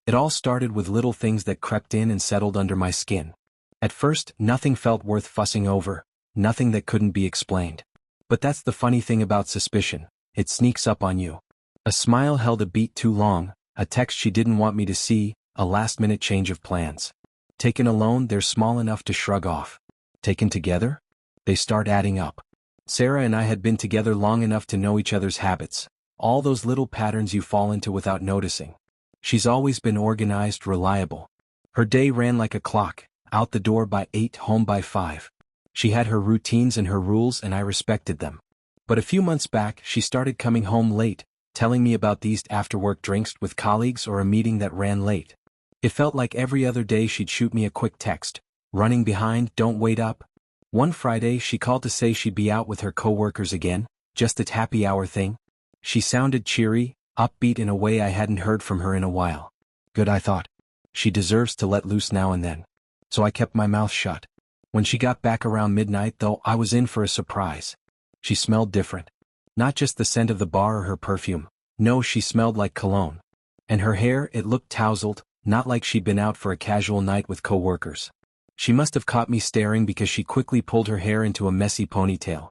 It all started with little things that crept in and settled under my skin. At first, nothing felt worth fussing over, nothing that couldn't be explained. But that's the funny thing about suspicion, it sneaks up on you. A smile held a beat too long, a text she didn't want me to see, a last-minute change of plans. Taken alone, they're small enough to shrug off. Taken together? They start adding up. Sarah and I had been together long enough to know each other's habits, all those little patterns you fall into without noticing. She's always been organized, reliable. Her day ran like a clock, out the door by 8, home by 5. She had her routines and her rules, and I respected them. But a few months back, she started coming home late, telling me about these after-work drinks with colleagues or a meeting that ran late. It felt like every other day she'd shoot me a quick text. Running behind, don't wait up. One Friday she called to say she'd be out with her coworkers again, just a happy hour thing. She sounded cheery, upbeat in a way I hadn't heard from her in a while. Good, I thought. She deserves to let loose now and then. So I kept my mouth shut. When she got back around midnight, though, I was in for a surprise. She smelled different. Not just the scent of the bar or her perfume. No, she smelled like cologne. And her hair, it looked tousled, not like she'd been out for a casual night with coworkers. She must have caught me staring because she quickly pulled her hair into a messy ponytail.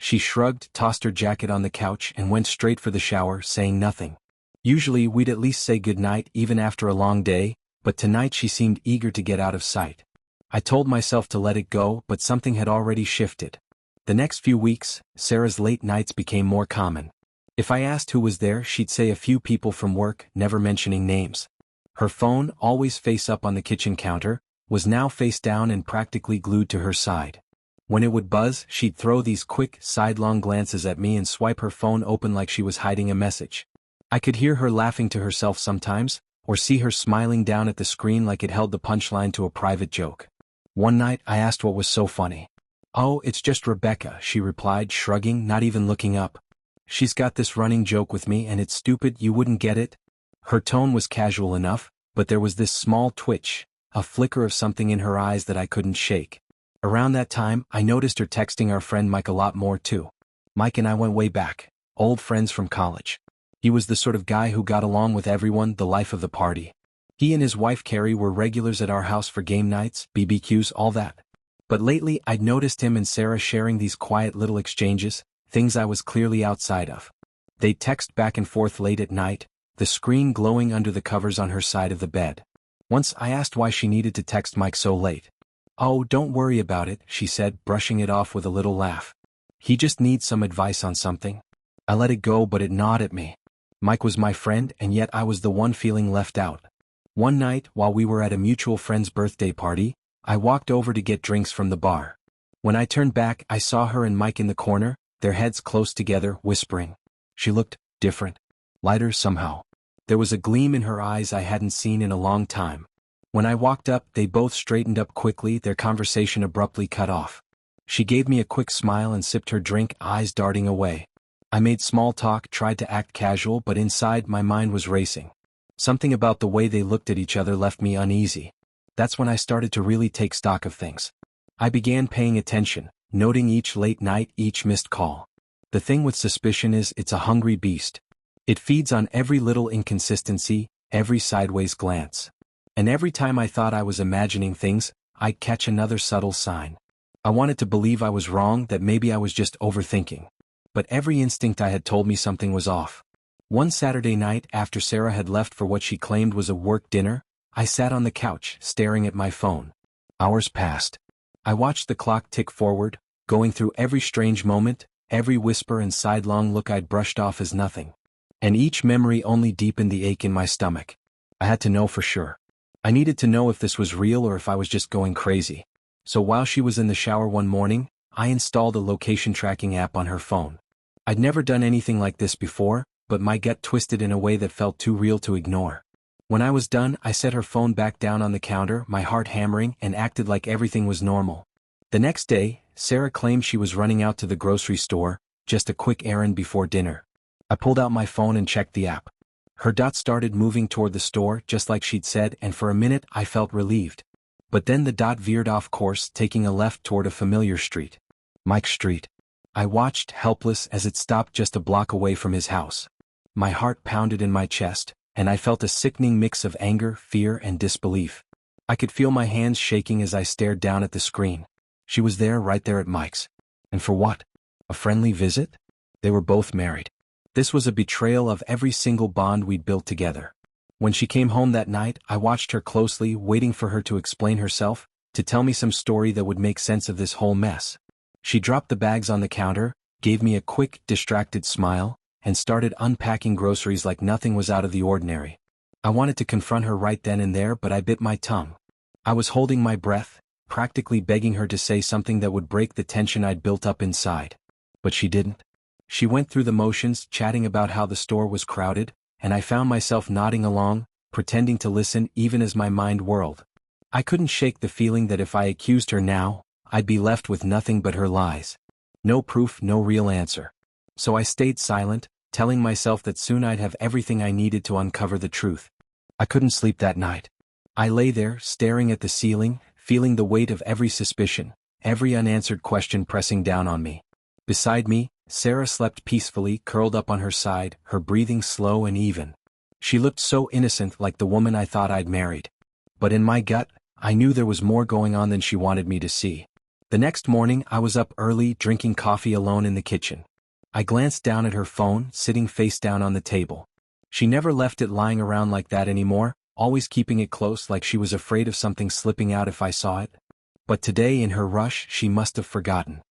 She shrugged, tossed her jacket on the couch, and went straight for the shower, saying nothing. Usually we'd at least say goodnight even after a long day, but tonight she seemed eager to get out of sight. I told myself to let it go, but something had already shifted. The next few weeks, Sarah's late nights became more common. If I asked who was there, she'd say a few people from work, never mentioning names. Her phone, always face up on the kitchen counter, was now face down and practically glued to her side. When it would buzz, she'd throw these quick, sidelong glances at me and swipe her phone open like she was hiding a message. I could hear her laughing to herself sometimes, or see her smiling down at the screen like it held the punchline to a private joke. One night, I asked what was so funny. "Oh, it's just Rebecca," she replied, shrugging, not even looking up. "She's got this running joke with me and it's stupid, you wouldn't get it?" Her tone was casual enough, but there was this small twitch, a flicker of something in her eyes that I couldn't shake. Around that time, I noticed her texting our friend Mike a lot more too. Mike and I went way back, old friends from college. He was the sort of guy who got along with everyone, the life of the party. He and his wife Carrie were regulars at our house for game nights, BBQs, all that. But lately I'd noticed him and Sarah sharing these quiet little exchanges, things I was clearly outside of. They'd text back and forth late at night, the screen glowing under the covers on her side of the bed. Once I asked why she needed to text Mike so late. "Oh, don't worry about it," she said, brushing it off with a little laugh. "He just needs some advice on something." I let it go, but it gnawed at me. Mike was my friend, and yet I was the one feeling left out. One night, while we were at a mutual friend's birthday party, I walked over to get drinks from the bar. When I turned back, I saw her and Mike in the corner, their heads close together, whispering. She looked different. Lighter somehow. There was a gleam in her eyes I hadn't seen in a long time. When I walked up, they both straightened up quickly, their conversation abruptly cut off. She gave me a quick smile and sipped her drink, eyes darting away. I made small talk, tried to act casual, but inside my mind was racing. Something about the way they looked at each other left me uneasy. That's when I started to really take stock of things. I began paying attention, noting each late night, each missed call. The thing with suspicion is it's a hungry beast. It feeds on every little inconsistency, every sideways glance. And every time I thought I was imagining things, I'd catch another subtle sign. I wanted to believe I was wrong, that maybe I was just overthinking. But every instinct I had told me something was off. One Saturday night, after Sarah had left for what she claimed was a work dinner, I sat on the couch, staring at my phone. Hours passed. I watched the clock tick forward, going through every strange moment, every whisper and sidelong look I'd brushed off as nothing. And each memory only deepened the ache in my stomach. I had to know for sure. I needed to know if this was real or if I was just going crazy. So while she was in the shower one morning, I installed a location tracking app on her phone. I'd never done anything like this before, but my gut twisted in a way that felt too real to ignore. When I was done, I set her phone back down on the counter, my heart hammering, and acted like everything was normal. The next day, Sarah claimed she was running out to the grocery store, just a quick errand before dinner. I pulled out my phone and checked the app. Her dot started moving toward the store, just like she'd said, and for a minute I felt relieved. But then the dot veered off course, taking a left toward a familiar street. Mike's Street. I watched, helpless, as it stopped just a block away from his house. My heart pounded in my chest, and I felt a sickening mix of anger, fear, and disbelief. I could feel my hands shaking as I stared down at the screen. She was there, right there at Mike's. And for what? A friendly visit? They were both married. This was a betrayal of every single bond we'd built together. When she came home that night, I watched her closely, waiting for her to explain herself, to tell me some story that would make sense of this whole mess. She dropped the bags on the counter, gave me a quick, distracted smile, and started unpacking groceries like nothing was out of the ordinary. I wanted to confront her right then and there, but I bit my tongue. I was holding my breath, practically begging her to say something that would break the tension I'd built up inside. But she didn't. She went through the motions, chatting about how the store was crowded, and I found myself nodding along, pretending to listen even as my mind whirled. I couldn't shake the feeling that if I accused her now, I'd be left with nothing but her lies. No proof, no real answer. So I stayed silent, telling myself that soon I'd have everything I needed to uncover the truth. I couldn't sleep that night. I lay there, staring at the ceiling, feeling the weight of every suspicion, every unanswered question pressing down on me. Beside me, Sarah slept peacefully, curled up on her side, her breathing slow and even. She looked so innocent, like the woman I thought I'd married. But in my gut, I knew there was more going on than she wanted me to see. The next morning, I was up early, drinking coffee alone in the kitchen. I glanced down at her phone, sitting face down on the table. She never left it lying around like that anymore, always keeping it close, like she was afraid of something slipping out if I saw it. But today, in her rush, she must have forgotten.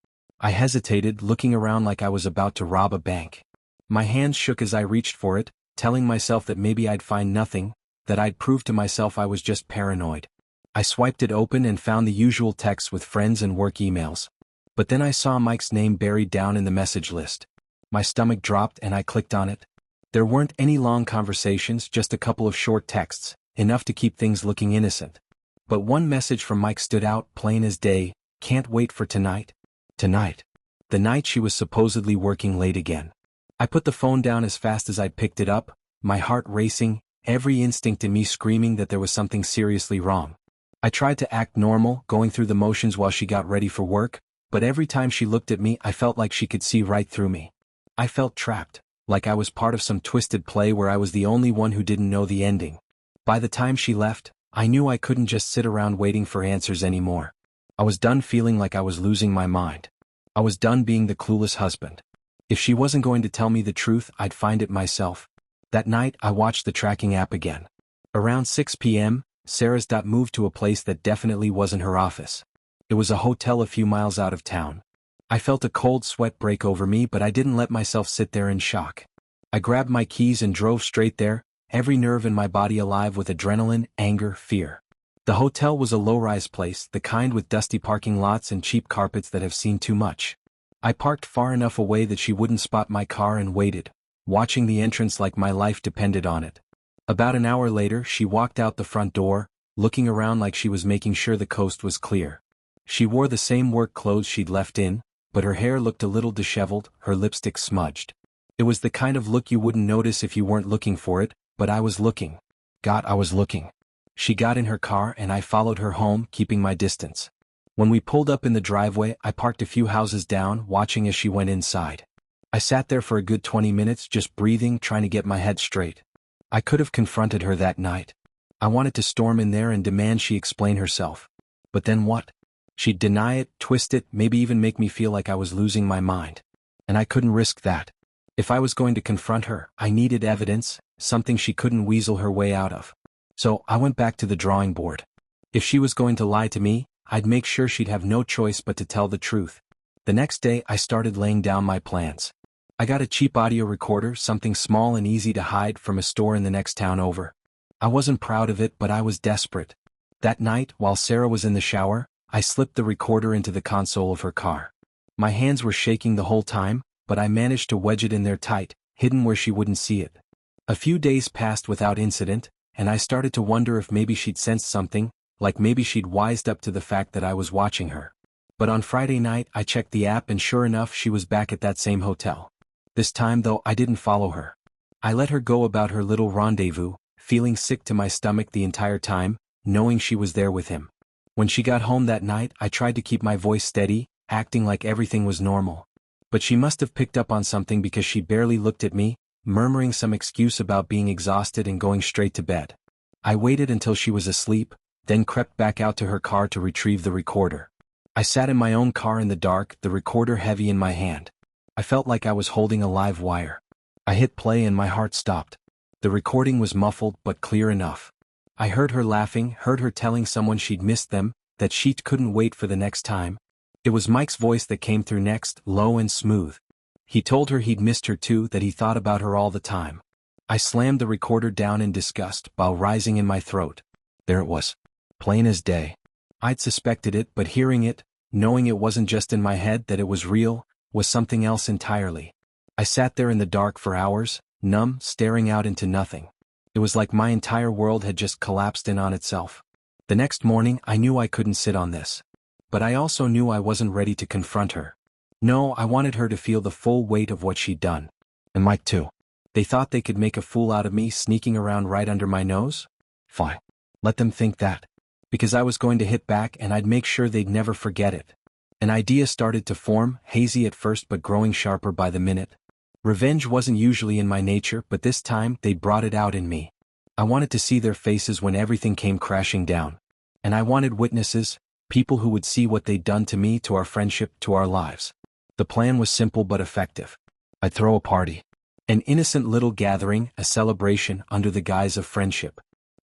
I hesitated, looking around like I was about to rob a bank. My hands shook as I reached for it, telling myself that maybe I'd find nothing, that I'd prove to myself I was just paranoid. I swiped it open and found the usual texts with friends and work emails. But then I saw Mike's name buried down in the message list. My stomach dropped and I clicked on it. There weren't any long conversations, just a couple of short texts, enough to keep things looking innocent. But one message from Mike stood out, plain as day: "Can't wait for tonight." Tonight. The night she was supposedly working late again. I put the phone down as fast as I'd picked it up, my heart racing, every instinct in me screaming that there was something seriously wrong. I tried to act normal, going through the motions while she got ready for work, but every time she looked at me I felt like she could see right through me. I felt trapped, like I was part of some twisted play where I was the only one who didn't know the ending. By the time she left, I knew I couldn't just sit around waiting for answers anymore. I was done feeling like I was losing my mind. I was done being the clueless husband. If she wasn't going to tell me the truth, I'd find it myself. That night, I watched the tracking app again. Around 6 p.m., Sarah's dot moved to a place that definitely wasn't her office. It was a hotel a few miles out of town. I felt a cold sweat break over me, but I didn't let myself sit there in shock. I grabbed my keys and drove straight there, every nerve in my body alive with adrenaline, anger, fear. The hotel was a low-rise place, the kind with dusty parking lots and cheap carpets that have seen too much. I parked far enough away that she wouldn't spot my car and waited, watching the entrance like my life depended on it. About an hour later, she walked out the front door, looking around like she was making sure the coast was clear. She wore the same work clothes she'd left in, but her hair looked a little disheveled, her lipstick smudged. It was the kind of look you wouldn't notice if you weren't looking for it, but I was looking. God, I was looking. She got in her car and I followed her home, keeping my distance. When we pulled up in the driveway, I parked a few houses down, watching as she went inside. I sat there for a good 20 minutes, just breathing, trying to get my head straight. I could have confronted her that night. I wanted to storm in there and demand she explain herself. But then what? She'd deny it, twist it, maybe even make me feel like I was losing my mind. And I couldn't risk that. If I was going to confront her, I needed evidence, something she couldn't weasel her way out of. So I went back to the drawing board. If she was going to lie to me, I'd make sure she'd have no choice but to tell the truth. The next day, I started laying down my plans. I got a cheap audio recorder, something small and easy to hide, from a store in the next town over. I wasn't proud of it, but I was desperate. That night, while Sarah was in the shower, I slipped the recorder into the console of her car. My hands were shaking the whole time, but I managed to wedge it in there tight, hidden where she wouldn't see it. A few days passed without incident, and I started to wonder if maybe she'd sensed something, like maybe she'd wised up to the fact that I was watching her. But on Friday night, I checked the app and sure enough, she was back at that same hotel. This time though, I didn't follow her. I let her go about her little rendezvous, feeling sick to my stomach the entire time, knowing she was there with him. When she got home that night, I tried to keep my voice steady, acting like everything was normal. But she must have picked up on something because she barely looked at me, murmuring some excuse about being exhausted and going straight to bed. I waited until she was asleep, then crept back out to her car to retrieve the recorder. I sat in my own car in the dark, the recorder heavy in my hand. I felt like I was holding a live wire. I hit play and my heart stopped. The recording was muffled but clear enough. I heard her laughing, heard her telling someone she'd missed them, that she couldn't wait for the next time. It was Mike's voice that came through next, low and smooth. He told her he'd missed her too, that he thought about her all the time. I slammed the recorder down in disgust, bile rising in my throat. There it was. Plain as day. I'd suspected it, but hearing it, knowing it wasn't just in my head, that it was real, was something else entirely. I sat there in the dark for hours, numb, staring out into nothing. It was like my entire world had just collapsed in on itself. The next morning, I knew I couldn't sit on this. But I also knew I wasn't ready to confront her. No, I wanted her to feel the full weight of what she'd done. And Mike too. They thought they could make a fool out of me sneaking around right under my nose? Fine. Let them think that. Because I was going to hit back and I'd make sure they'd never forget it. An idea started to form, hazy at first but growing sharper by the minute. Revenge wasn't usually in my nature, but this time they brought it out in me. I wanted to see their faces when everything came crashing down. And I wanted witnesses, people who would see what they'd done to me, to our friendship, to our lives. The plan was simple but effective. I'd throw a party. An innocent little gathering, a celebration under the guise of friendship.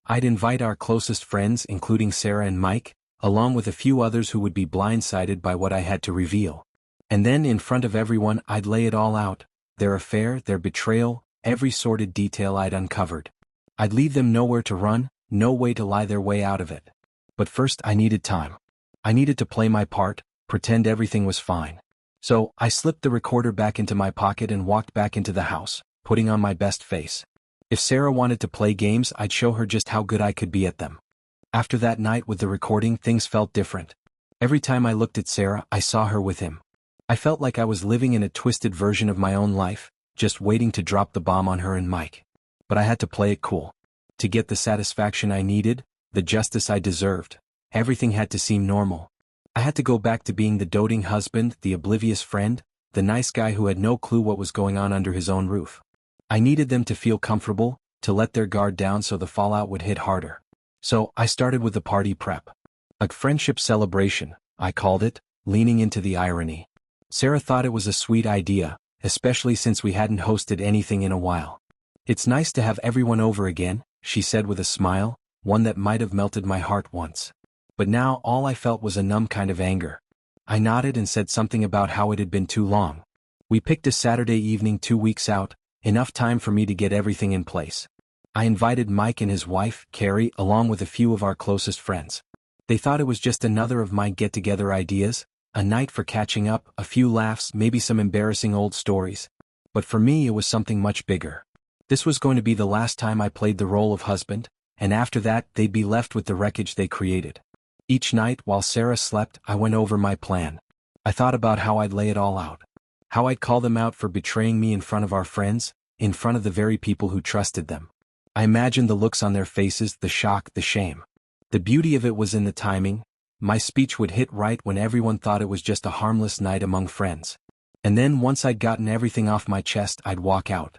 I'd invite our closest friends, including Sarah and Mike, along with a few others who would be blindsided by what I had to reveal. And then in front of everyone I'd lay it all out, their affair, their betrayal, every sordid detail I'd uncovered. I'd leave them nowhere to run, no way to lie their way out of it. But first I needed time. I needed to play my part, pretend everything was fine. So, I slipped the recorder back into my pocket and walked back into the house, putting on my best face. If Sarah wanted to play games, I'd show her just how good I could be at them. After that night with the recording, things felt different. Every time I looked at Sarah, I saw her with him. I felt like I was living in a twisted version of my own life, just waiting to drop the bomb on her and Mike. But I had to play it cool. To get the satisfaction I needed, the justice I deserved, everything had to seem normal. I had to go back to being the doting husband, the oblivious friend, the nice guy who had no clue what was going on under his own roof. I needed them to feel comfortable, to let their guard down so the fallout would hit harder. So, I started with the party prep. A friendship celebration, I called it, leaning into the irony. Sarah thought it was a sweet idea, especially since we hadn't hosted anything in a while. It's nice to have everyone over again, she said with a smile, one that might have melted my heart once. But now all I felt was a numb kind of anger. I nodded and said something about how it had been too long. We picked a Saturday evening 2 weeks out, enough time for me to get everything in place. I invited Mike and his wife, Carrie, along with a few of our closest friends. They thought it was just another of my get-together ideas, a night for catching up, a few laughs, maybe some embarrassing old stories. But for me it was something much bigger. This was going to be the last time I played the role of husband, and after that they'd be left with the wreckage they created. Each night while Sarah slept, I went over my plan. I thought about how I'd lay it all out. How I'd call them out for betraying me in front of our friends, in front of the very people who trusted them. I imagined the looks on their faces, the shock, the shame. The beauty of it was in the timing. My speech would hit right when everyone thought it was just a harmless night among friends. And then once I'd gotten everything off my chest, I'd walk out.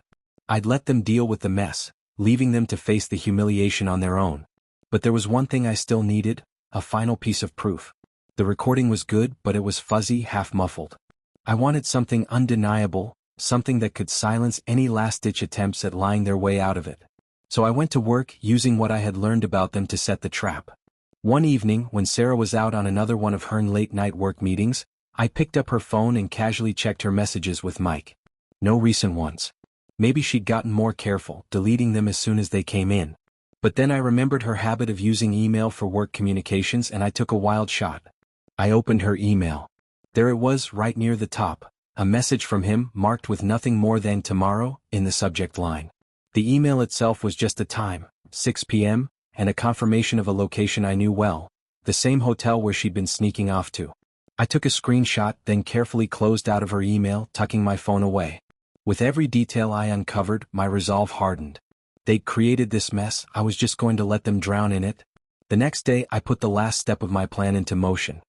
I'd let them deal with the mess, leaving them to face the humiliation on their own. But there was one thing I still needed, a final piece of proof. The recording was good, but it was fuzzy, half-muffled. I wanted something undeniable, something that could silence any last-ditch attempts at lying their way out of it. So I went to work, using what I had learned about them to set the trap. One evening, when Sarah was out on another one of her late-night work meetings, I picked up her phone and casually checked her messages with Mike. No recent ones. Maybe she'd gotten more careful, deleting them as soon as they came in. But then I remembered her habit of using email for work communications and I took a wild shot. I opened her email. There it was, right near the top, a message from him marked with nothing more than tomorrow in the subject line. The email itself was just a time, 6 p.m., and a confirmation of a location I knew well, the same hotel where she'd been sneaking off to. I took a screenshot, then carefully closed out of her email, tucking my phone away. With every detail I uncovered, my resolve hardened. They'd created this mess, I was just going to let them drown in it. The next day I put the last step of my plan into motion.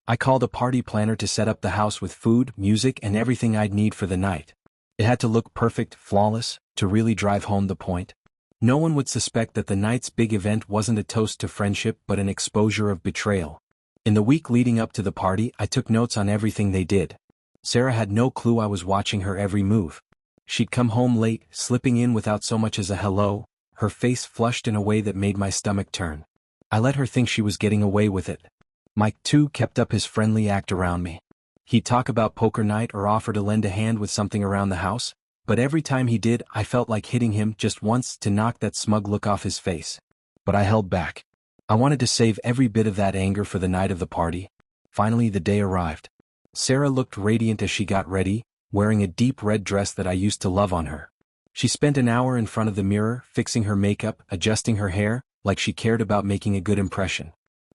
I called a party planner to set up the house with food, music, and everything I'd need for the night. It had to look perfect, flawless, to really drive home the point. No one would suspect that the night's big event wasn't a toast to friendship but an exposure of betrayal. In the week leading up to the party, I took notes on everything they did. Sarah had no clue I was watching her every move. She'd come home late, slipping in without so much as a hello, her face flushed in a way that made my stomach turn. I let her think she was getting away with it. Mike, too, kept up his friendly act around me. He'd talk about poker night or offer to lend a hand with something around the house, but every time he did, I felt like hitting him just once to knock that smug look off his face. But I held back. I wanted to save every bit of that anger for the night of the party. Finally, the day arrived. Sarah looked radiant as she got ready, wearing a deep red dress that I used to love on her. She spent an hour in front of the mirror, fixing her makeup, adjusting her hair, like she cared about making a good impression.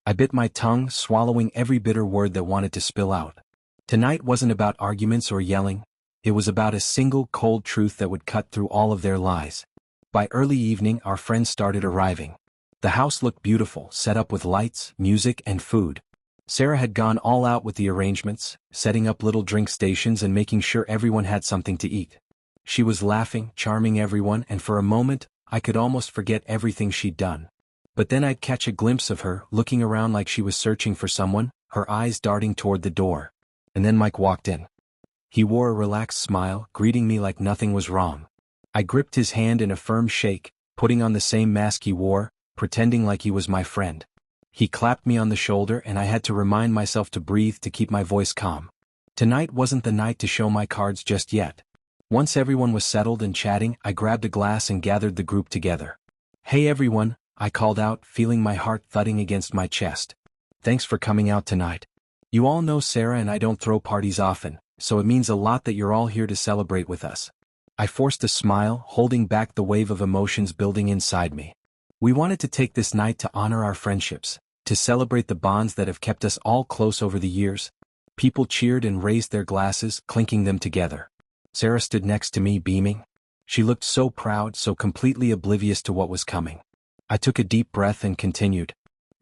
I bit my tongue, swallowing every bitter word that wanted to spill out. Tonight wasn't about arguments or yelling. It was about a single cold truth that would cut through all of their lies. By early evening, our friends started arriving. The house looked beautiful, set up with lights, music, and food. Sarah had gone all out with the arrangements, setting up little drink stations and making sure everyone had something to eat. She was laughing, charming everyone, and for a moment, I could almost forget everything she'd done. But then I'd catch a glimpse of her, looking around like she was searching for someone, her eyes darting toward the door. And then Mike walked in. He wore a relaxed smile, greeting me like nothing was wrong. I gripped his hand in a firm shake, putting on the same mask he wore, pretending like he was my friend. He clapped me on the shoulder and I had to remind myself to breathe to keep my voice calm. Tonight wasn't the night to show my cards just yet. Once everyone was settled and chatting, I grabbed a glass and gathered the group together. "Hey everyone," I called out, feeling my heart thudding against my chest. "Thanks for coming out tonight. You all know Sarah and I don't throw parties often, so it means a lot that you're all here to celebrate with us." I forced a smile, holding back the wave of emotions building inside me. We wanted to take this night to honor our friendships, to celebrate the bonds that have kept us all close over the years. People cheered and raised their glasses, clinking them together. Sarah stood next to me, beaming. She looked so proud, so completely oblivious to what was coming. I took a deep breath and continued.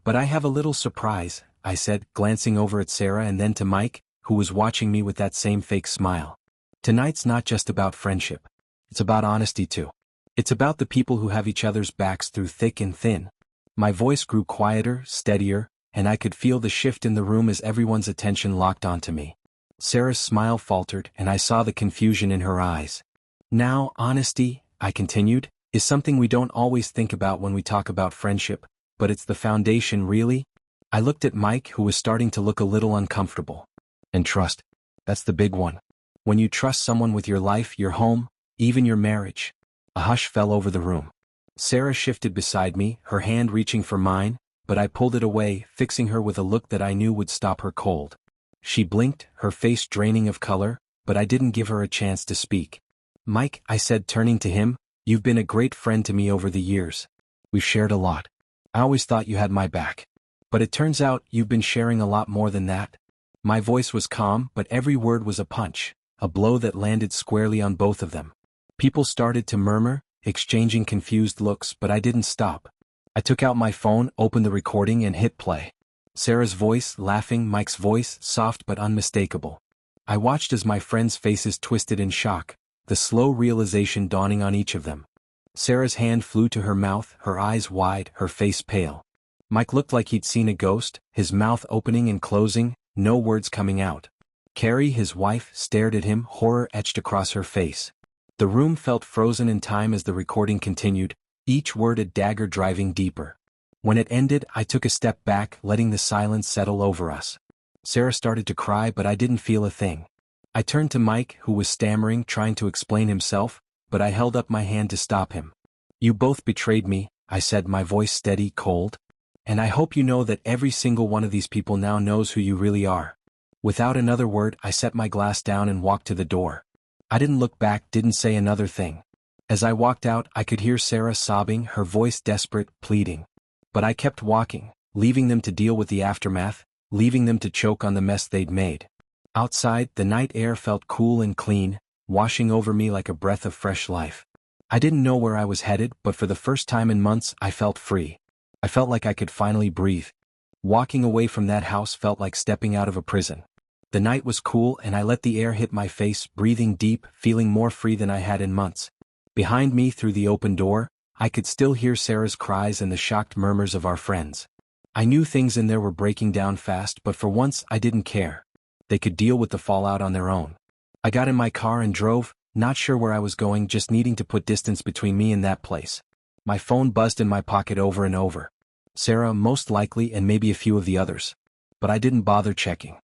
"But I have a little surprise," I said, glancing over at Sarah and then to Mike, who was watching me with that same fake smile. "Tonight's not just about friendship. It's about honesty too. It's about the people who have each other's backs through thick and thin." My voice grew quieter, steadier, and I could feel the shift in the room as everyone's attention locked onto me. Sarah's smile faltered, and I saw the confusion in her eyes. "Now, honesty," I continued, "is something we don't always think about when we talk about friendship, but it's the foundation, really." I looked at Mike, who was starting to look a little uncomfortable. "And trust. That's the big one. When you trust someone with your life, your home, even your marriage." A hush fell over the room. Sarah shifted beside me, her hand reaching for mine, but I pulled it away, fixing her with a look that I knew would stop her cold. She blinked, her face draining of color, but I didn't give her a chance to speak. "Mike," I said, turning to him, "you've been a great friend to me over the years. We've shared a lot. I always thought you had my back. But it turns out you've been sharing a lot more than that." My voice was calm, but every word was a punch, a blow that landed squarely on both of them. People started to murmur, exchanging confused looks, but I didn't stop. I took out my phone, opened the recording and hit play. Sarah's voice, laughing, Mike's voice, soft but unmistakable. I watched as my friends' faces twisted in shock, the slow realization dawning on each of them. Sarah's hand flew to her mouth, her eyes wide, her face pale. Mike looked like he'd seen a ghost, his mouth opening and closing, no words coming out. Carrie, his wife, stared at him, horror etched across her face. The room felt frozen in time as the recording continued, each word a dagger driving deeper. When it ended, I took a step back, letting the silence settle over us. Sarah started to cry, but I didn't feel a thing. I turned to Mike, who was stammering, trying to explain himself, but I held up my hand to stop him. "You both betrayed me," I said, my voice steady, cold. "And I hope you know that every single one of these people now knows who you really are." Without another word, I set my glass down and walked to the door. I didn't look back, didn't say another thing. As I walked out, I could hear Sarah sobbing, her voice desperate, pleading. But I kept walking, leaving them to deal with the aftermath, leaving them to choke on the mess they'd made. Outside, the night air felt cool and clean, washing over me like a breath of fresh life. I didn't know where I was headed, but for the first time in months, I felt free. I felt like I could finally breathe. Walking away from that house felt like stepping out of a prison. The night was cool and I let the air hit my face, breathing deep, feeling more free than I had in months. Behind me through the open door, I could still hear Sarah's cries and the shocked murmurs of our friends. I knew things in there were breaking down fast, but for once I didn't care. They could deal with the fallout on their own. I got in my car and drove, not sure where I was going, just needing to put distance between me and that place. My phone buzzed in my pocket over and over. Sarah, most likely, and maybe a few of the others. But I didn't bother checking.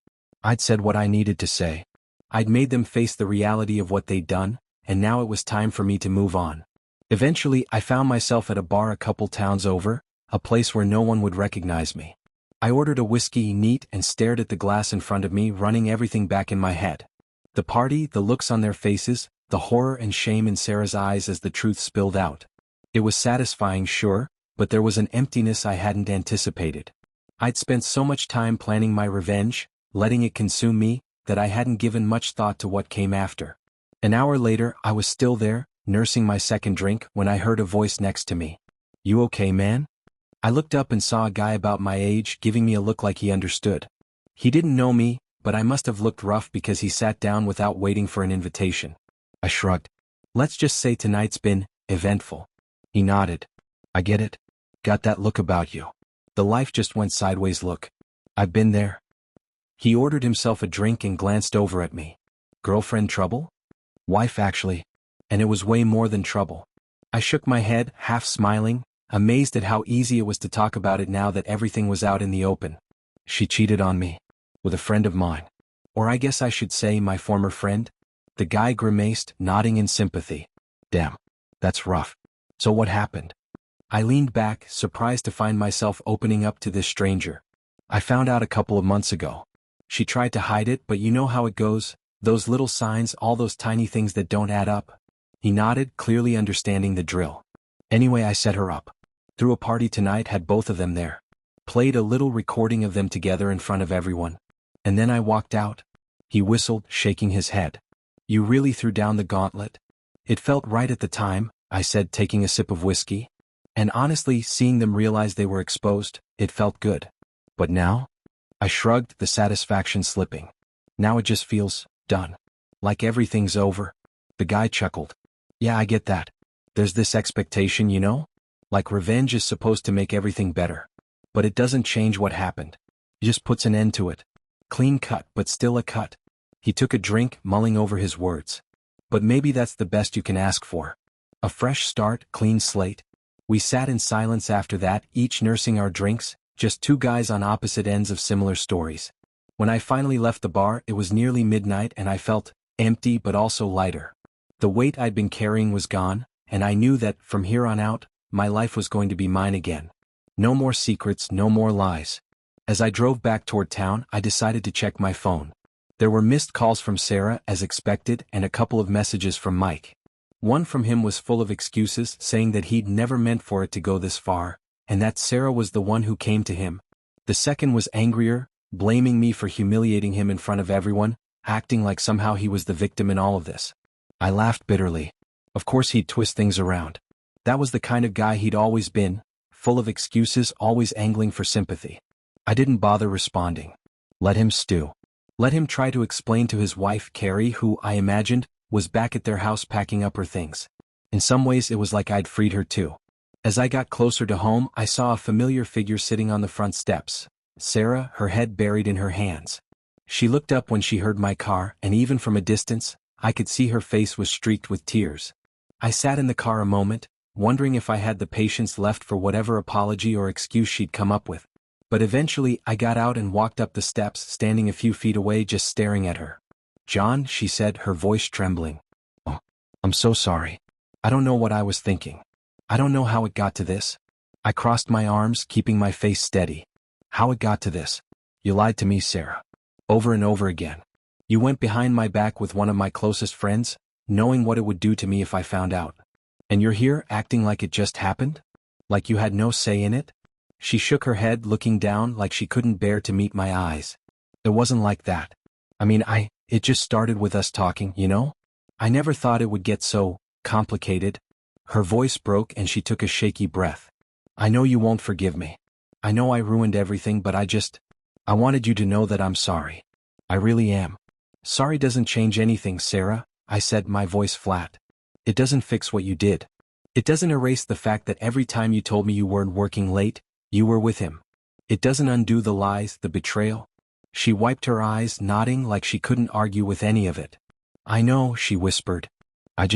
I'd said what I needed to say. I'd made them face the reality of what they'd done, and now it was time for me to move on. Eventually, I found myself at a bar a couple towns over, a place where no one would recognize me. I ordered a whiskey neat and stared at the glass in front of me, running everything back in my head. The party, the looks on their faces, the horror and shame in Sarah's eyes as the truth spilled out. It was satisfying, sure, but there was an emptiness I hadn't anticipated. I'd spent so much time planning my revenge, letting it consume me, that I hadn't given much thought to what came after. An hour later, I was still there, nursing my second drink, when I heard a voice next to me. "You okay, man?" I looked up and saw a guy about my age giving me a look like he understood. He didn't know me, but I must have looked rough because he sat down without waiting for an invitation. I shrugged. "Let's just say tonight's been eventful." He nodded. "I get it. Got that look about you. The life just went sideways look. I've been there." He ordered himself a drink and glanced over at me. "Girlfriend trouble?" "Wife, actually. And it was way more than trouble." I shook my head, half smiling, amazed at how easy it was to talk about it now that everything was out in the open. "She cheated on me. With a friend of mine. Or I guess I should say my former friend." The guy grimaced, nodding in sympathy. "Damn. That's rough. So what happened?" I leaned back, surprised to find myself opening up to this stranger. "I found out a couple of months ago. She tried to hide it, but you know how it goes, those little signs, all those tiny things that don't add up." He nodded, clearly understanding the drill. "Anyway, I set her up. Threw a party tonight, had both of them there. Played a little recording of them together in front of everyone. And then I walked out." He whistled, shaking his head. "You really threw down the gauntlet?" "It felt right at the time," I said, taking a sip of whiskey. "And honestly, seeing them realize they were exposed, it felt good. But now?" I shrugged, the satisfaction slipping. "Now it just feels done. Like everything's over." The guy chuckled. "Yeah, I get that. There's this expectation, you know? Like revenge is supposed to make everything better. But it doesn't change what happened. It just puts an end to it. Clean cut, but still a cut." He took a drink, mulling over his words. "But maybe that's the best you can ask for. A fresh start, clean slate." We sat in silence after that, each nursing our drinks, just two guys on opposite ends of similar stories. When I finally left the bar, it was nearly midnight and I felt empty but also lighter. The weight I'd been carrying was gone, and I knew that, from here on out, my life was going to be mine again. No more secrets, no more lies. As I drove back toward town, I decided to check my phone. There were missed calls from Sarah, as expected, and a couple of messages from Mike. One from him was full of excuses, saying that he'd never meant for it to go this far, and that Sarah was the one who came to him. The second was angrier, blaming me for humiliating him in front of everyone, acting like somehow he was the victim in all of this. I laughed bitterly. Of course he'd twist things around. That was the kind of guy he'd always been, full of excuses, always angling for sympathy. I didn't bother responding. Let him stew. Let him try to explain to his wife, Carrie, who, I imagined, was back at their house packing up her things. In some ways it was like I'd freed her too. As I got closer to home, I saw a familiar figure sitting on the front steps. Sarah, her head buried in her hands. She looked up when she heard my car, and even from a distance, I could see her face was streaked with tears. I sat in the car a moment, wondering if I had the patience left for whatever apology or excuse she'd come up with. But eventually I got out and walked up the steps, standing a few feet away just staring at her. "John," she said, her voice trembling. "Oh, I'm so sorry. I don't know what I was thinking. I don't know how it got to this." I crossed my arms, keeping my face steady. "How it got to this? You lied to me, Sarah. Over and over again. You went behind my back with one of my closest friends, knowing what it would do to me if I found out. And you're here, acting like it just happened? Like you had no say in it?" She shook her head, looking down like she couldn't bear to meet my eyes. "It wasn't like that. I mean, it just started with us talking, you know? I never thought it would get so complicated." Her voice broke and she took a shaky breath. "I know you won't forgive me. I know I ruined everything, but I wanted you to know that I'm sorry. I really am." "Sorry doesn't change anything, Sarah," I said, my voice flat. It doesn't fix what you did. It doesn't erase the fact that every time you told me you weren't working late, you were with him. It doesn't undo the lies, the betrayal. She wiped her eyes, nodding like she couldn't argue with any of it. I know, she whispered. I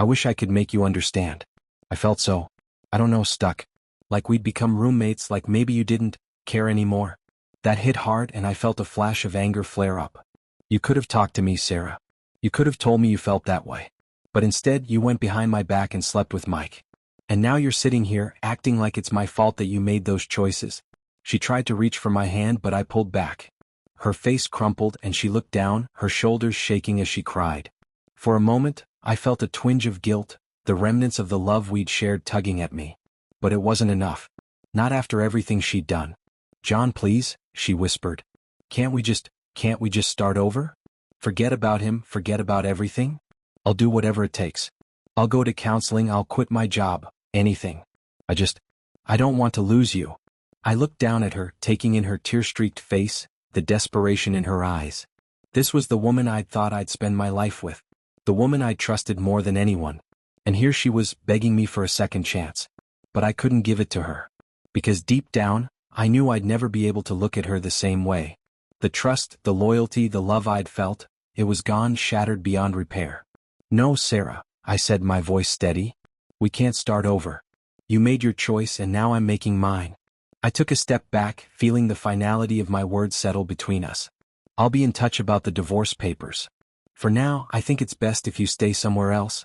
wish I could make you understand. I felt so, I don't know, stuck. Like we'd become roommates, like maybe you didn't care anymore. That hit hard and I felt a flash of anger flare up. You could have talked to me, Sarah. You could have told me you felt that way. But instead you went behind my back and slept with Mike. And now you're sitting here, acting like it's my fault that you made those choices. She tried to reach for my hand but I pulled back. Her face crumpled and she looked down, her shoulders shaking as she cried. For a moment, I felt a twinge of guilt, the remnants of the love we'd shared tugging at me. But it wasn't enough. Not after everything she'd done. John, please, she whispered. Can't we just start over? Forget about him, forget about everything? I'll do whatever it takes. I'll go to counseling, I'll quit my job, anything. I don't want to lose you. I looked down at her, taking in her tear-streaked face, the desperation in her eyes. This was the woman I'd thought I'd spend my life with. The woman I'd trusted more than anyone. And here she was, begging me for a second chance. But I couldn't give it to her. Because deep down, I knew I'd never be able to look at her the same way. The trust, the loyalty, the love I'd felt, it was gone, shattered beyond repair. No, Sarah, I said, my voice steady. We can't start over. You made your choice and now I'm making mine. I took a step back, feeling the finality of my words settle between us. I'll be in touch about the divorce papers. For now, I think it's best if you stay somewhere else.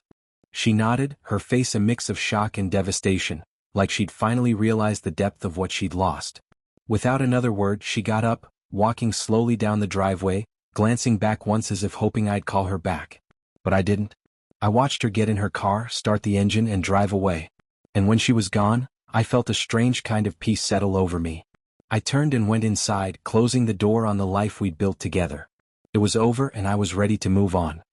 She nodded, her face a mix of shock and devastation, like she'd finally realized the depth of what she'd lost. Without another word, she got up, walking slowly down the driveway, glancing back once as if hoping I'd call her back. But I didn't. I watched her get in her car, start the engine and drive away. And when she was gone, I felt a strange kind of peace settle over me. I turned and went inside, closing the door on the life we'd built together. It was over and I was ready to move on.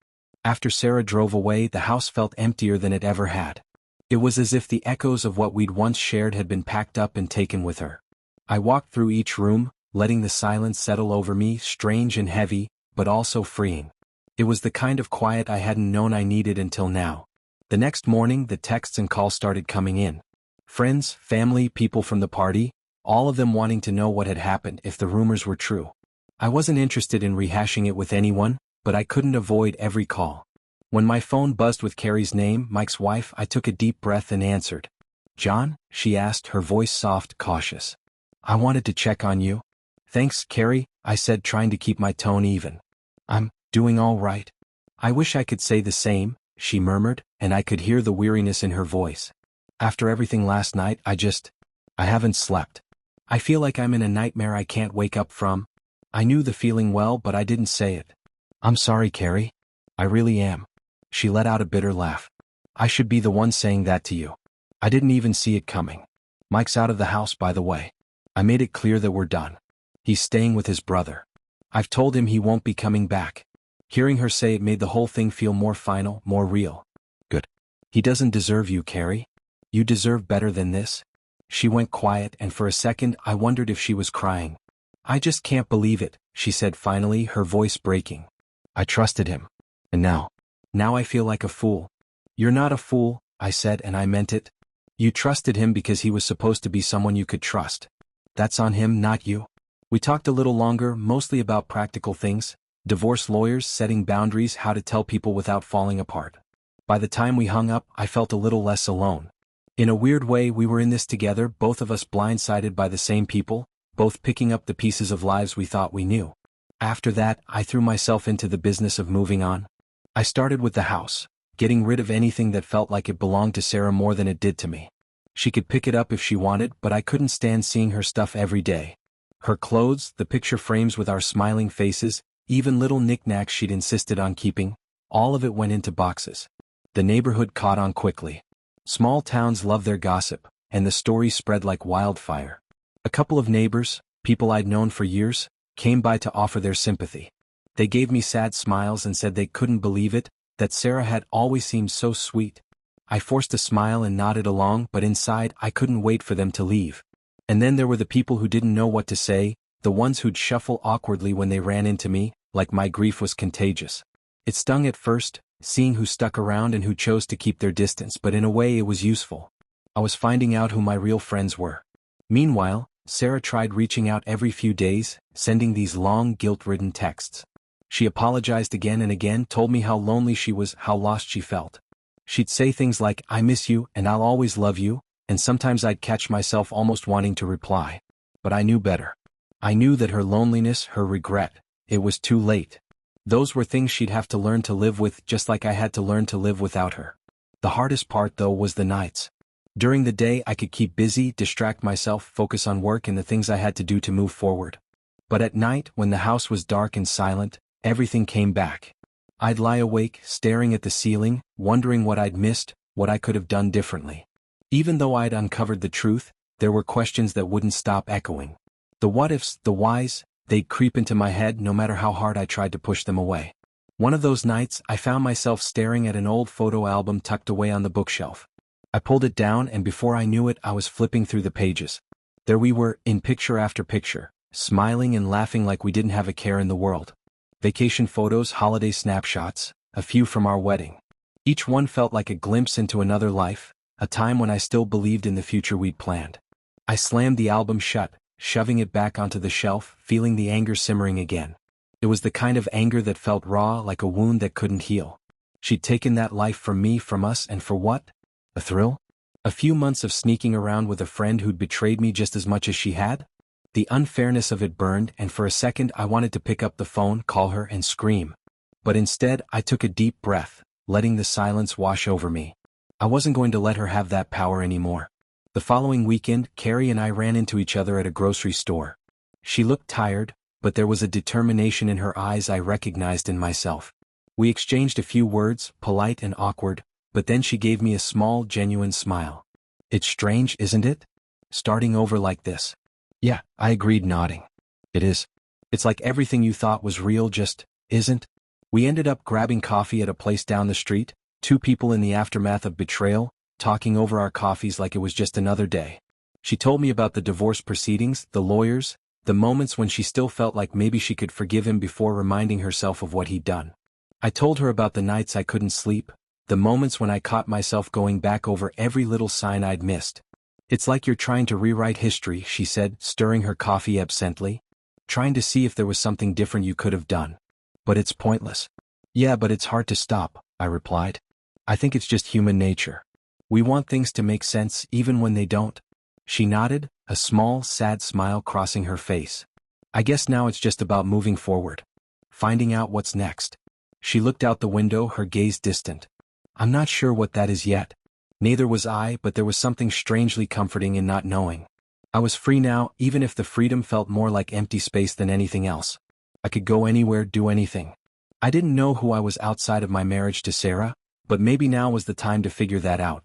After Sarah drove away, the house felt emptier than it ever had. It was as if the echoes of what we'd once shared had been packed up and taken with her. I walked through each room, letting the silence settle over me, strange and heavy, but also freeing. It was the kind of quiet I hadn't known I needed until now. The next morning, the texts and calls started coming in. Friends, family, people from the party, all of them wanting to know what had happened if the rumors were true. I wasn't interested in rehashing it with anyone, but I couldn't avoid every call. When my phone buzzed with Carrie's name, Mike's wife, I took a deep breath and answered. John? She asked, her voice soft, cautious. I wanted to check on you. Thanks, Carrie, I said, trying to keep my tone even. I'm doing all right. I wish I could say the same, she murmured, and I could hear the weariness in her voice. After everything last night, I haven't slept. I feel like I'm in a nightmare I can't wake up from. I knew the feeling well, but I didn't say it. I'm sorry, Carrie. I really am. She let out a bitter laugh. I should be the one saying that to you. I didn't even see it coming. Mike's out of the house, by the way. I made it clear that we're done. He's staying with his brother. I've told him he won't be coming back. Hearing her say it made the whole thing feel more final, more real. Good. He doesn't deserve you, Carrie. You deserve better than this. She went quiet, and for a second I wondered if she was crying. I just can't believe it, she said finally, her voice breaking. I trusted him. And now I feel like a fool. You're not a fool, I said, and I meant it. You trusted him because he was supposed to be someone you could trust. That's on him, not you. We talked a little longer, mostly about practical things. Divorce lawyers, setting boundaries, how to tell people without falling apart. By the time we hung up, I felt a little less alone. In a weird way, we were in this together, both of us blindsided by the same people, both picking up the pieces of lives we thought we knew. After that, I threw myself into the business of moving on. I started with the house, getting rid of anything that felt like it belonged to Sarah more than it did to me. She could pick it up if she wanted, but I couldn't stand seeing her stuff every day. Her clothes, the picture frames with our smiling faces, even little knickknacks she'd insisted on keeping, all of it went into boxes. The neighborhood caught on quickly. Small towns love their gossip, and the story spread like wildfire. A couple of neighbors, people I'd known for years, came by to offer their sympathy. They gave me sad smiles and said they couldn't believe it, that Sarah had always seemed so sweet. I forced a smile and nodded along, but inside I couldn't wait for them to leave. And then there were the people who didn't know what to say, the ones who'd shuffle awkwardly when they ran into me, like my grief was contagious. It stung at first, seeing who stuck around and who chose to keep their distance, but in a way it was useful. I was finding out who my real friends were. Meanwhile, Sarah tried reaching out every few days, sending these long, guilt-ridden texts. She apologized again and again, told me how lonely she was, how lost she felt. She'd say things like, "I miss you, and I'll always love you," and sometimes I'd catch myself almost wanting to reply. But I knew better. I knew that her loneliness, her regret, it was too late. Those were things she'd have to learn to live with, just like I had to learn to live without her. The hardest part, though, was the nights. During the day I could keep busy, distract myself, focus on work and the things I had to do to move forward. But at night, when the house was dark and silent, everything came back. I'd lie awake, staring at the ceiling, wondering what I'd missed, what I could have done differently. Even though I'd uncovered the truth, there were questions that wouldn't stop echoing. The what-ifs, the whys, they'd creep into my head no matter how hard I tried to push them away. One of those nights, I found myself staring at an old photo album tucked away on the bookshelf. I pulled it down and before I knew it I was flipping through the pages. There we were, in picture after picture, smiling and laughing like we didn't have a care in the world. Vacation photos, holiday snapshots, a few from our wedding. Each one felt like a glimpse into another life, a time when I still believed in the future we'd planned. I slammed the album shut, shoving it back onto the shelf, feeling the anger simmering again. It was the kind of anger that felt raw, like a wound that couldn't heal. She'd taken that life from me, from us, and for what? A thrill? A few months of sneaking around with a friend who'd betrayed me just as much as she had? The unfairness of it burned, and for a second I wanted to pick up the phone, call her, and scream. But instead, I took a deep breath, letting the silence wash over me. I wasn't going to let her have that power anymore. The following weekend, Carrie and I ran into each other at a grocery store. She looked tired, but there was a determination in her eyes I recognized in myself. We exchanged a few words, polite and awkward, but then she gave me a small, genuine smile. "It's strange, isn't it? Starting over like this." "Yeah," I agreed, nodding. "It is. It's like everything you thought was real just isn't." We ended up grabbing coffee at a place down the street, two people in the aftermath of betrayal, talking over our coffees like it was just another day. She told me about the divorce proceedings, the lawyers, the moments when she still felt like maybe she could forgive him before reminding herself of what he'd done. I told her about the nights I couldn't sleep, the moments when I caught myself going back over every little sign I'd missed. "It's like you're trying to rewrite history," she said, stirring her coffee absently. "Trying to see if there was something different you could have done. But it's pointless." "Yeah, but it's hard to stop," I replied. "I think it's just human nature. We want things to make sense even when they don't." She nodded, a small, sad smile crossing her face. "I guess now it's just about moving forward. Finding out what's next." She looked out the window, her gaze distant. "I'm not sure what that is yet." Neither was I, but there was something strangely comforting in not knowing. I was free now, even if the freedom felt more like empty space than anything else. I could go anywhere, do anything. I didn't know who I was outside of my marriage to Sarah, but maybe now was the time to figure that out.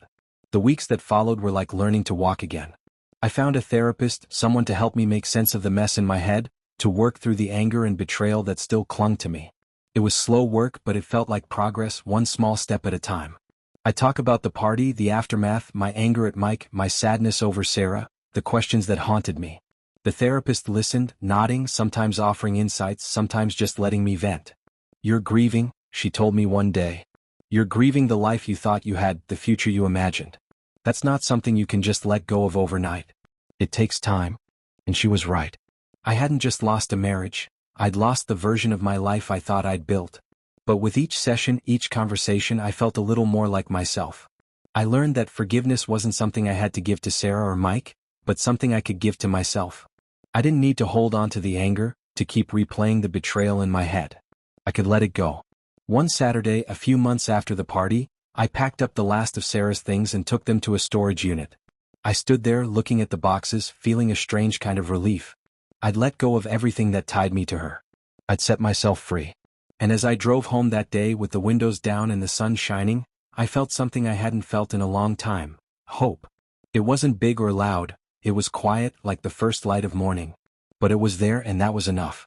The weeks that followed were like learning to walk again. I found a therapist, someone to help me make sense of the mess in my head, to work through the anger and betrayal that still clung to me. It was slow work, but it felt like progress, one small step at a time. I talk about the party, the aftermath, my anger at Mike, my sadness over Sarah, the questions that haunted me. The therapist listened, nodding, sometimes offering insights, sometimes just letting me vent. "You're grieving," she told me one day. "You're grieving the life you thought you had, the future you imagined. That's not something you can just let go of overnight. It takes time." And she was right. I hadn't just lost a marriage, I'd lost the version of my life I thought I'd built. But with each session, each conversation, I felt a little more like myself. I learned that forgiveness wasn't something I had to give to Sarah or Mike, but something I could give to myself. I didn't need to hold on to the anger, to keep replaying the betrayal in my head. I could let it go. One Saturday, a few months after the party, I packed up the last of Sarah's things and took them to a storage unit. I stood there looking at the boxes, feeling a strange kind of relief. I'd let go of everything that tied me to her. I'd set myself free. And as I drove home that day with the windows down and the sun shining, I felt something I hadn't felt in a long time: hope. It wasn't big or loud, it was quiet, like the first light of morning. But it was there, and that was enough.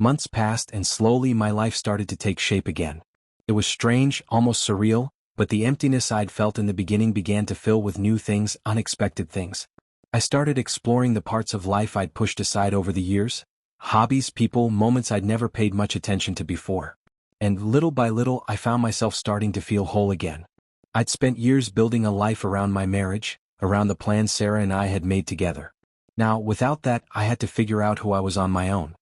Months passed, and slowly my life started to take shape again. It was strange, almost surreal, but the emptiness I'd felt in the beginning began to fill with new things, unexpected things. I started exploring the parts of life I'd pushed aside over the years. Hobbies, people, moments I'd never paid much attention to before. And little by little I found myself starting to feel whole again. I'd spent years building a life around my marriage, around the plans Sarah and I had made together. Now, without that, I had to figure out who I was on my own.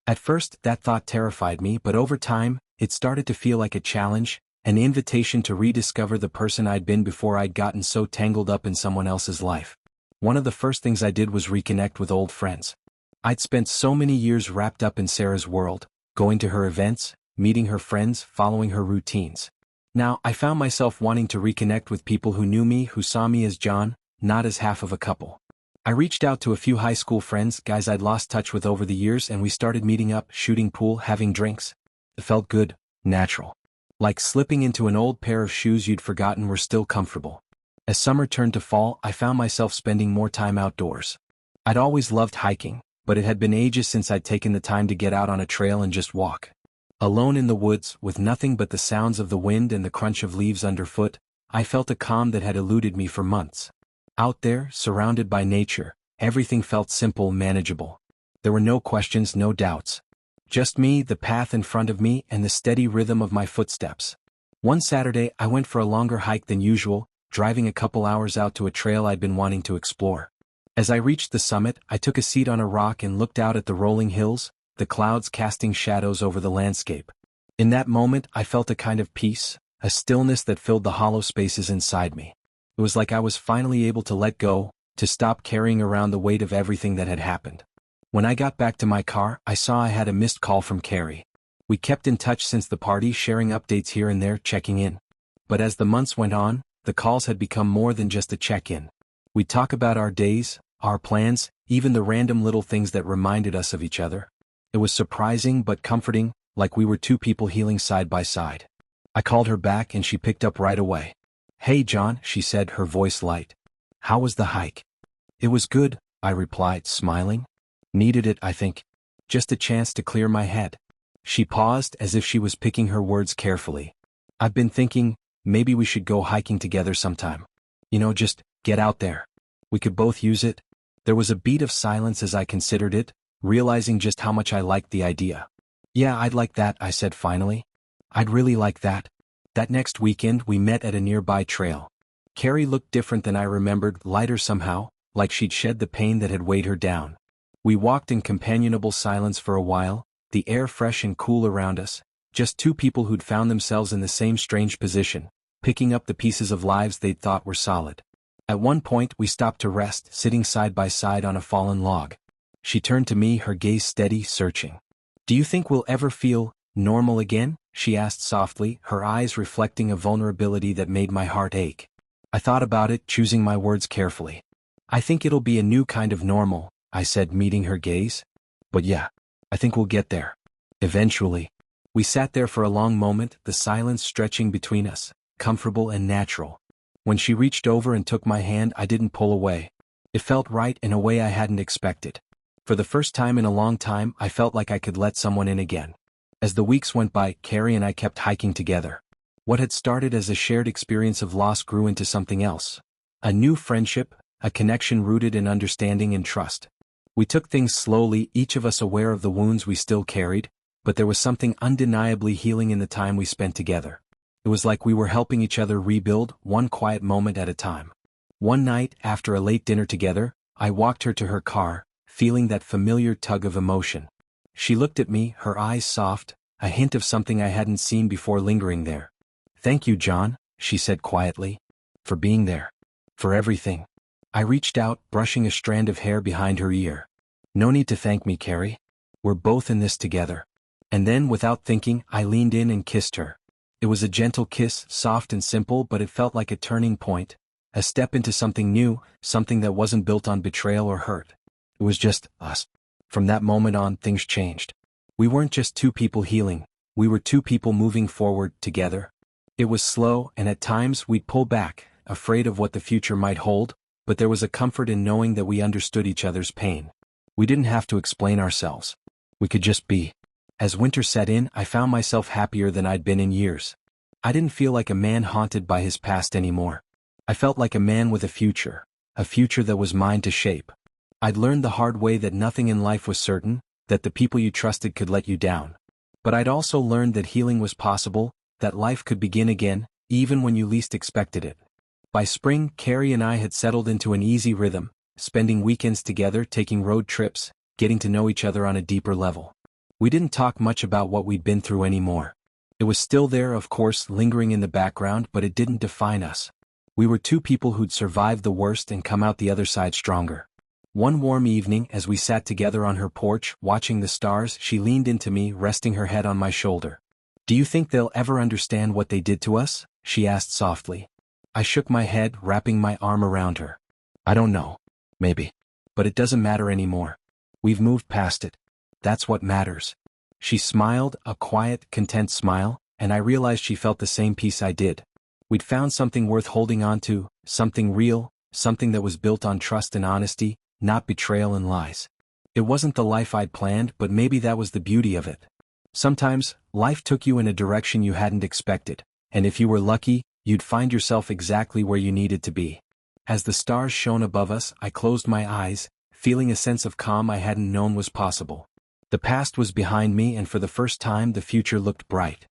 At first, that thought terrified me, but over time, it started to feel like a challenge, an invitation to rediscover the person I'd been before I'd gotten so tangled up in someone else's life. One of the first things I did was reconnect with old friends. I'd spent so many years wrapped up in Sarah's world, going to her events, meeting her friends, following her routines. Now, I found myself wanting to reconnect with people who knew me, who saw me as John, not as half of a couple. I reached out to a few high school friends, guys I'd lost touch with over the years, and we started meeting up, shooting pool, having drinks. It felt good, natural. Like slipping into an old pair of shoes you'd forgotten were still comfortable. As summer turned to fall, I found myself spending more time outdoors. I'd always loved hiking, but it had been ages since I'd taken the time to get out on a trail and just walk. Alone in the woods, with nothing but the sounds of the wind and the crunch of leaves underfoot, I felt a calm that had eluded me for months. Out there, surrounded by nature, everything felt simple, manageable. There were no questions, no doubts. Just me, the path in front of me, and the steady rhythm of my footsteps. One Saturday, I went for a longer hike than usual, driving a couple hours out to a trail I'd been wanting to explore. As I reached the summit, I took a seat on a rock and looked out at the rolling hills, the clouds casting shadows over the landscape. In that moment, I felt a kind of peace, a stillness that filled the hollow spaces inside me. It was like I was finally able to let go, to stop carrying around the weight of everything that had happened. When I got back to my car, I saw I had a missed call from Carrie. We kept in touch since the party, sharing updates here and there, checking in. But as the months went on, the calls had become more than just a check-in. We'd talk about our days, our plans, even the random little things that reminded us of each other. It was surprising but comforting, like we were two people healing side by side. I called her back and she picked up right away. "Hey John," she said, her voice light. "How was the hike?" "It was good," I replied, smiling. "Needed it, I think. Just a chance to clear my head." She paused as if she was picking her words carefully. "I've been thinking, maybe we should go hiking together sometime. Just get out there. We could both use it." There was a beat of silence as I considered it, realizing just how much I liked the idea. "Yeah, I'd like that," I said finally. "I'd really like that." That next weekend we met at a nearby trail. Carrie looked different than I remembered, lighter somehow, like she'd shed the pain that had weighed her down. We walked in companionable silence for a while, the air fresh and cool around us, just two people who'd found themselves in the same strange position, picking up the pieces of lives they'd thought were solid. At one point we stopped to rest, sitting side by side on a fallen log. She turned to me, her gaze steady, searching. "Do you think we'll ever feel normal again?" she asked softly, her eyes reflecting a vulnerability that made my heart ache. I thought about it, choosing my words carefully. "I think it'll be a new kind of normal," I said, meeting her gaze. "But yeah, I think we'll get there. Eventually." We sat there for a long moment, the silence stretching between us, comfortable and natural. When she reached over and took my hand, I didn't pull away. It felt right in a way I hadn't expected. For the first time in a long time, I felt like I could let someone in again. As the weeks went by, Carrie and I kept hiking together. What had started as a shared experience of loss grew into something else. A new friendship, a connection rooted in understanding and trust. We took things slowly, each of us aware of the wounds we still carried, but there was something undeniably healing in the time we spent together. It was like we were helping each other rebuild, one quiet moment at a time. One night, after a late dinner together, I walked her to her car, feeling that familiar tug of emotion. She looked at me, her eyes soft, a hint of something I hadn't seen before lingering there. "Thank you, John," she said quietly. "For being there. For everything." I reached out, brushing a strand of hair behind her ear. "No need to thank me, Carrie. We're both in this together." And then, without thinking, I leaned in and kissed her. It was a gentle kiss, soft and simple, but it felt like a turning point, a step into something new, something that wasn't built on betrayal or hurt. It was just us. From that moment on, things changed. We weren't just two people healing, we were two people moving forward, together. It was slow, and at times we'd pull back, afraid of what the future might hold, but there was a comfort in knowing that we understood each other's pain. We didn't have to explain ourselves. We could just be. As winter set in, I found myself happier than I'd been in years. I didn't feel like a man haunted by his past anymore. I felt like a man with a future that was mine to shape. I'd learned the hard way that nothing in life was certain, that the people you trusted could let you down. But I'd also learned that healing was possible, that life could begin again, even when you least expected it. By spring, Carrie and I had settled into an easy rhythm, spending weekends together, taking road trips, getting to know each other on a deeper level. We didn't talk much about what we'd been through anymore. It was still there, of course, lingering in the background, but it didn't define us. We were two people who'd survived the worst and come out the other side stronger. One warm evening, as we sat together on her porch, watching the stars, she leaned into me, resting her head on my shoulder. "Do you think they'll ever understand what they did to us?" she asked softly. I shook my head, wrapping my arm around her. "I don't know. Maybe. But it doesn't matter anymore. We've moved past it. That's what matters." She smiled, a quiet, content smile, and I realized she felt the same peace I did. We'd found something worth holding on to, something real, something that was built on trust and honesty, not betrayal and lies. It wasn't the life I'd planned, but maybe that was the beauty of it. Sometimes, life took you in a direction you hadn't expected, and if you were lucky, you'd find yourself exactly where you needed to be. As the stars shone above us, I closed my eyes, feeling a sense of calm I hadn't known was possible. The past was behind me, and for the first time the future looked bright.